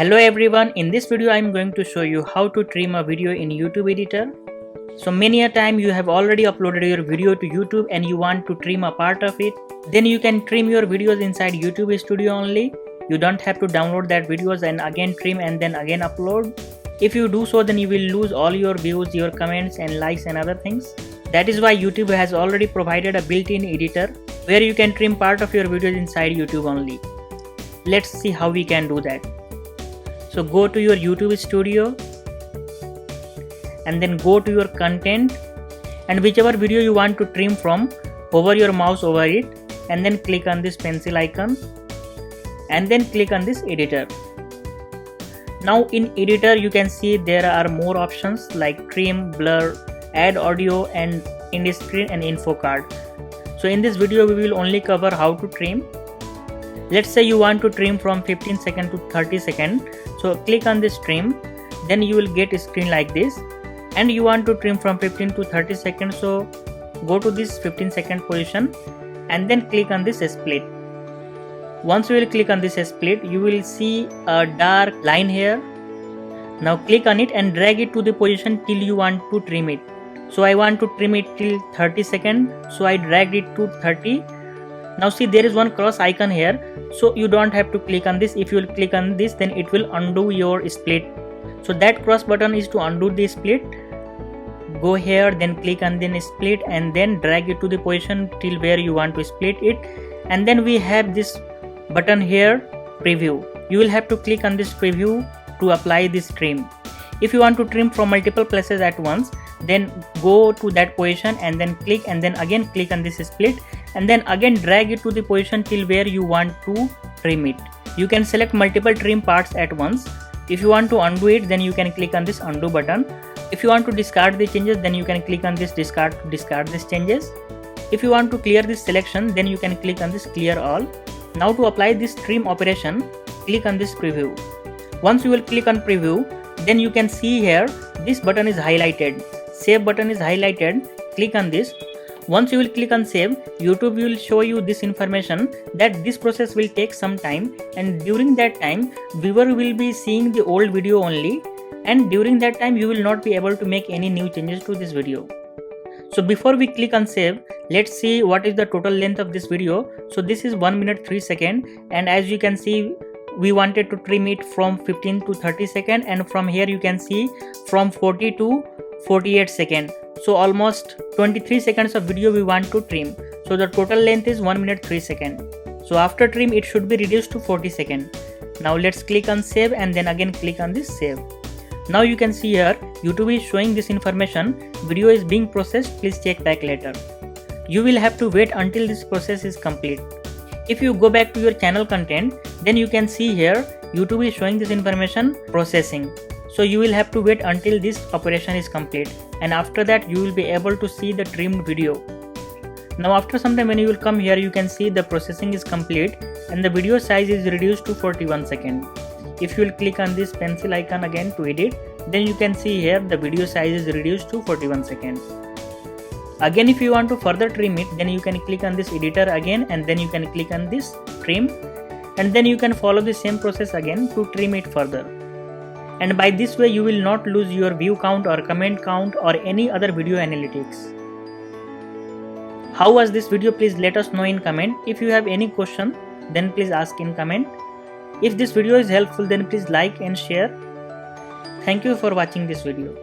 Hello everyone, in this video I am going to show you how to trim a video in YouTube editor. So many a time you have already uploaded your video to YouTube and you want to trim a part of it. Then you can trim your videos inside YouTube Studio only. You don't have to download that videos and again trim and then again upload. If you do so, then you will lose all your views, your comments and likes and other things. That is why YouTube has already provided a built-in editor where you can trim part of your videos inside YouTube only. Let's see how we can do that. So go to your YouTube Studio and then go to your content, and whichever video you want to trim from, hover your mouse over it and then click on this pencil icon and then click on this editor. Now in editor you can see there are more options like trim, blur, add audio and end screen and info card. So in this video we will only cover how to trim. Let's say you want to trim from 15 second to 30 second. So click on this trim, then you will get a screen like this, and you want to trim from 15 to 30 seconds. So go to this 15 second position and then click on this split. Once you will click on this split, you will see a dark line here. Now click on it and drag it to the position till you want to trim it. So I want to trim it till 30 seconds. So I dragged it to 30. Now see, there is one cross icon here, so you don't have to click on this. If you will click on this, then it will undo your split. So that cross button is to undo the split. Go here, then click on the split and then drag it to the position till where you want to split it. And then we have this button here, preview. You will have to click on this preview to apply this trim. If you want to trim from multiple places at once, then go to that position and then click, and then again click on this split and then again drag it to the position till where you want to trim it. You can select multiple trim parts at once. If you want to undo it, then you can click on this undo button. If you want to discard the changes, then you can click on this discard to discard these changes. If you want to clear this selection, then you can click on this clear all. Now to apply this trim operation, click on this preview. Once you will click on preview, then you can see here this button is highlighted. Save button is highlighted. Click on this. Once you will click on save, YouTube will show you this information that this process will take some time, and during that time viewer will be seeing the old video only, and during that time you will not be able to make any new changes to this video. So before we click on save, let's see what is the total length of this video. So this is 1 minute 3 seconds, and as you can see we wanted to trim it from 15 to 30 seconds, and from here you can see from 40 to 48 seconds. So almost 23 seconds of video we want to trim. So the total length is 1 minute 3 seconds. So after trim it should be reduced to 40 seconds. Now let's click on save and then again click on this save. Now you can see here YouTube is showing this information, video is being processed, please check back later. You will have to wait until this process is complete. If you go back to your channel content, then you can see here YouTube is showing this information processing. So you will have to wait until this operation is complete, and after that you will be able to see the trimmed video. Now after some time when you will come here, you can see the processing is complete and the video size is reduced to 41 seconds. If you will click on this pencil icon again to edit, then you can see here the video size is reduced to 41 seconds. Again, if you want to further trim it, then you can click on this editor again and then you can click on this trim, and then you can follow the same process again to trim it further. And by this way you will not lose your view count or comment count or any other video analytics. How was this video? Please let us know in comment. If you have any question, then please ask in comment. If this video is helpful, then please like and share. Thank you for watching this video.